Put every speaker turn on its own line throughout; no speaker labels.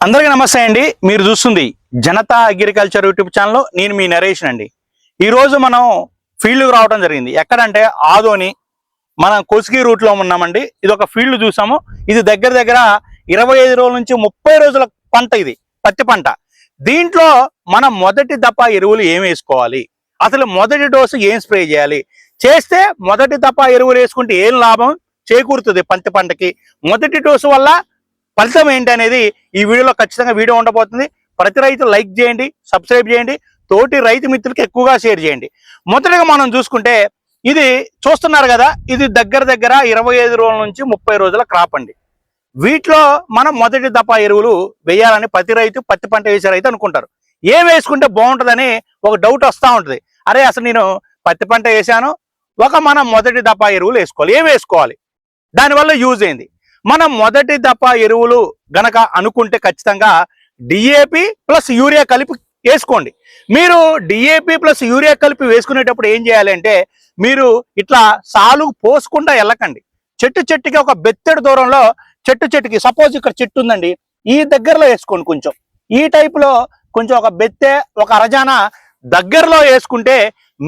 అందరికీ నమస్తే అండి. మీరు చూస్తుంది జనతా అగ్రికల్చర్ యూట్యూబ్ ఛానల్. నేను మీ నరేష్ అండి. ఈరోజు మనం ఫీల్డ్కి రావడం జరిగింది. ఎక్కడంటే ఆదోని మనం కొసిగి రూట్లో ఉన్నామండి. ఇది ఒక ఫీల్డ్ చూసాము. ఇది దగ్గర దగ్గర 25 రోజుల నుంచి 30 రోజుల పంట, ఇది పత్తి పంట. దీంట్లో మనం మొదటి దఫ ఎరువులు ఏం వేసుకోవాలి, అసలు మొదటి డోసు ఏం స్ప్రే చేయాలి, చేస్తే మొదటి దఫ ఎరువులు వేసుకుంటే ఏం లాభం చేకూరుతుంది పత్తి పంటకి, మొదటి డోసు వల్ల ఫలితం ఏంటి అనేది ఈ వీడియోలో ఖచ్చితంగా వీడియో ఉండబోతుంది. ప్రతి రైతు లైక్ చేయండి, సబ్స్క్రైబ్ చేయండి, తోటి రైతు మిత్రులకి ఎక్కువగా షేర్ చేయండి. మొదటిగా మనం చూసుకుంటే ఇది చూస్తున్నారు కదా, ఇది దగ్గర దగ్గర 25 రోజుల నుంచి 30 రోజుల క్రాప్ అండి. వీటిలో మనం మొదటి దఫా ఎరువులు వేయాలని ప్రతి రైతు పత్తి పంట వేసే రైతు అనుకుంటారు. ఏం వేసుకుంటే బాగుంటుందని ఒక డౌట్ వస్తూ ఉంటుంది. అరే అసలు నేను పత్తి పంట వేసాను, మనం మొదటి దఫా ఎరువులు వేసుకోవాలి, ఏం వేసుకోవాలి, దానివల్ల యూజ్ ఏంది? మనం మొదటి దఫా ఎరువులు గనక అనుకుంటే ఖచ్చితంగా డిఏపి ప్లస్ యూరియా కలిపి వేసుకోండి. మీరు డిఏపి ప్లస్ యూరియా కలిపి వేసుకునేటప్పుడు ఏం చేయాలి అంటే, మీరు ఇట్లా సాలు పోసుకుండా వెళ్ళకండి. చెట్టు చెట్టుకి ఒక బెత్తెడు దూరంలో, చెట్టు చెట్టుకి సపోజ్ ఇక్కడ చెట్టు ఉందండి, ఈ దగ్గరలో వేసుకోండి. కొంచెం ఈ టైపులో కొంచెం ఒక బెత్తె, ఒక అరజాన దగ్గరలో వేసుకుంటే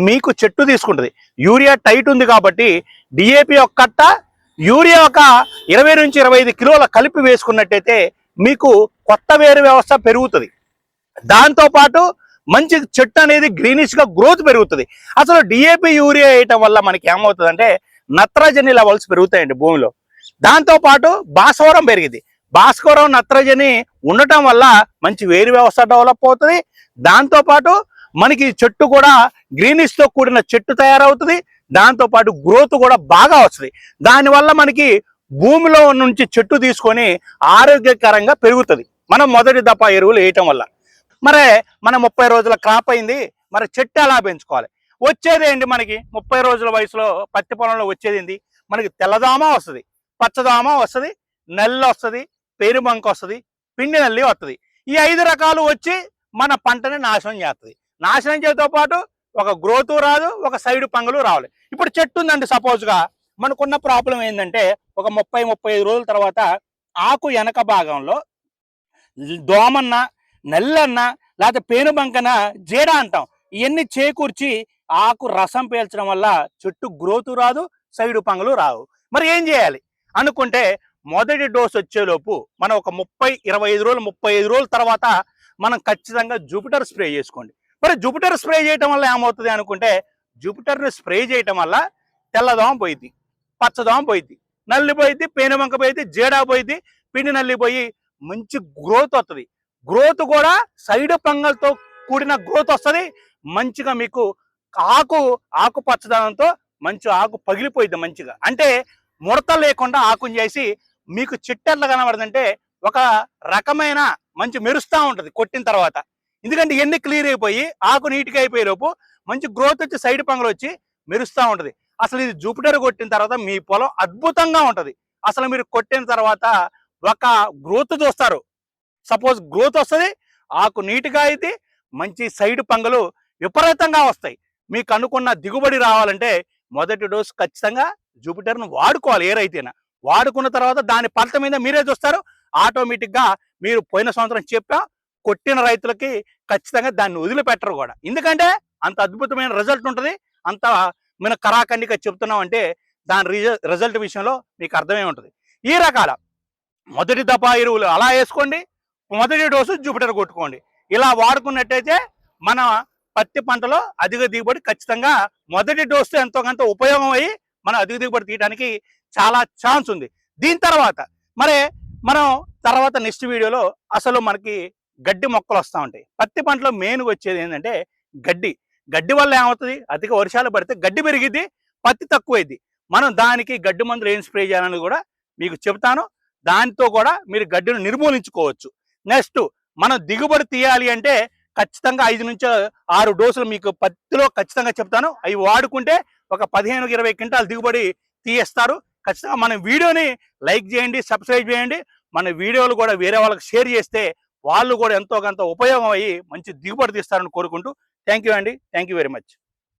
మీకు చెట్టు తీసుకుంటుంది. యూరియా టైట్ ఉంది కాబట్టి డిఏపి ఒక కట్ట, యూరియా ఒక 20 నుంచి 25 కిలోల కలిపి వేసుకున్నట్టయితే మీకు కొత్త వేరు వ్యవస్థ పెరుగుతుంది. దాంతోపాటు మంచి చెట్టు అనేది గ్రీనిష్గా గ్రోత్ పెరుగుతుంది. అసలు డిఏపి యూరియా వేయటం వల్ల మనకి ఏమవుతుందంటే నత్రజని లెవెల్స్ పెరుగుతాయండి భూమిలో. దాంతోపాటు భాస్వరం పెరిగింది. భాస్వరం నత్రజని ఉండటం వల్ల మంచి వేరు వ్యవస్థ డెవలప్ అవుతుంది. దాంతోపాటు మనకి చెట్టు కూడా గ్రీనిష్తో కూడిన చెట్టు తయారవుతుంది. దాంతోపాటు గ్రోత్ కూడా బాగా వస్తుంది. దానివల్ల మనకి భూమిలో నుంచి చెట్టు తీసుకొని ఆరోగ్యకరంగా పెరుగుతుంది మనం మొదటి దఫా ఎరువులు వేయటం వల్ల. మరి మన 30 రోజుల క్రాప్ అయింది, మరి చెట్టు ఎలా పెంచుకోవాలి? వచ్చేది ఏంటి మనకి 30 రోజుల వయసులో పత్తి పొలంలో వచ్చేది ఏంటి? మనకి తెల్లదామ వస్తుంది, పచ్చదామ వస్తుంది, నల్లి వస్తుంది, పేరుబంక వస్తుంది, పిండి నల్లి వస్తుంది. ఈ 5 రకాలు వచ్చి మన పంటని నాశనం చేస్తుంది. నాశనం చేయతో పాటు ఒక గ్రోత్ రాదు, ఒక సైడ్ పంగులు రావాలి. ఇప్పుడు చెట్టు ఉందండి, సపోజ్గా మనకున్న ప్రాబ్లం ఏంటంటే ఒక 30-35 రోజుల తర్వాత ఆకు వెనక భాగంలో దోమన్న, నల్లన్న, లేకపోతే పేనుబంకన, జేడ అంటాం, ఇవన్నీ చేకూర్చి ఆకు రసం పీల్చడం వల్ల చెట్టు గ్రోత్ రాదు, సైడు పంగులు రావు. మరి ఏం చేయాలి అనుకుంటే మొదటి డోస్ వచ్చేలోపు మనం ఒక 25 రోజులు 35 రోజుల తర్వాత మనం ఖచ్చితంగా జూపిటర్ స్ప్రే చేసుకోండి. మరి జూపిటర్ స్ప్రే చేయటం వల్ల ఏమవుతుంది అనుకుంటే, జూపిటర్ని స్ప్రే చేయటం వల్ల తెల్లదోమ పోయిద్ది, పచ్చదోమ పోయిద్ది, నల్లి పోయిద్ది, పేనుబంక పోయిద్ది, జేడా పోయిద్ది, పిండి నల్లి పోయి మంచి గ్రోత్ వస్తుంది. గ్రోత్ కూడా సైడ్ పంగల్తో కూడిన గ్రోత్ వస్తుంది. మంచిగా మీకు ఆకు పచ్చదనంతో మంచి ఆకు పగిలిపోయిద్ది మంచిగా. అంటే ముడత లేకుండా ఆకుని చేసి మీకు చెట్టు ఎట్లా కనబడుతుందంటే ఒక రకమైన మంచి మెరుస్తూ ఉంటుంది కొట్టిన తర్వాత. ఎందుకంటే ఇవన్నీ క్లియర్ అయిపోయి ఆకు నీట్గా అయిపోయే లోపు మంచి గ్రోత్ వచ్చి సైడ్ పంగలు వచ్చి మెరుస్తూ ఉంటుంది. అసలు ఇది జూపిటర్ కొట్టిన తర్వాత మీ పొలం అద్భుతంగా ఉంటుంది. అసలు మీరు కొట్టిన తర్వాత ఒక గ్రోత్ చూస్తారు. సపోజ్ గ్రోత్ వస్తుంది, ఆకు నీట్గా అయితే మంచి సైడ్ పంగలు విపరీతంగా వస్తాయి. మీకు అనుకున్న దిగుబడి రావాలంటే మొదటి డోసు ఖచ్చితంగా జూపిటర్ను వాడుకోవాలి. ఏ రైతైనా వాడుకున్న తర్వాత దాని ఫలితం మీద మీరే చూస్తారు. ఆటోమేటిక్గా మీరు పోయిన సంవత్సరం చెప్పా కొట్టిన రైతులకి ఖచ్చితంగా దాన్ని వదిలిపెట్టరు కూడా. ఎందుకంటే అంత అద్భుతమైన రిజల్ట్ ఉంటుంది. అంత మన కరాఖండిగా చెప్తున్నామంటే దాని రిజల్ట్ విషయంలో మీకు అర్థమే ఉంటుంది. ఈ రకాల మొదటి దఫా ఎరువులు అలా వేసుకోండి, మొదటి డోసు జూపిటర్ కొట్టుకోండి. ఇలా వాడుకున్నట్టయితే మన పత్తి పంటలో అధిక దిగుబడి ఖచ్చితంగా మొదటి డోసు ఎంతో కొంత ఉపయోగం అయ్యి మన అధిక దిగుబడి తీయడానికి చాలా ఛాన్స్ ఉంది. దీని తర్వాత మనం నెక్స్ట్ వీడియోలో అసలు మనకి గడ్డి మొక్కలు వస్తూ ఉంటాయి. పత్తి పంటలో మెయిన్గా వచ్చేది ఏంటంటే గడ్డి వల్ల ఏమవుతుంది, అధిక వర్షాలు పడితే గడ్డి పెరిగిద్ది, పత్తి తక్కువైద్ది. మనం దానికి గడ్డి మందులు ఏం స్ప్రే చేయాలని కూడా మీకు చెప్తాను. దాంతో కూడా మీరు గడ్డిని నిర్మూలించుకోవచ్చు. నెక్స్ట్ మనం దిగుబడి తీయాలి అంటే ఖచ్చితంగా 5 నుంచి 6 డోసులు మీకు పత్తిలో ఖచ్చితంగా చెప్తాను. అవి వాడుకుంటే ఒక 15-20 క్వింటాల్ దిగుబడి తీయేస్తారు. ఖచ్చితంగా మన వీడియోని లైక్ చేయండి, సబ్స్క్రైబ్ చేయండి. మన వీడియోలు కూడా వేరే వాళ్ళకి షేర్ చేస్తే వాళ్ళు కూడా ఎంతో కొంత ఉపయోగం అయ్యి మంచి దిగుబడి తీస్తారని కోరుకుంటూ థ్యాంక్ యూ అండి. Thank you very much.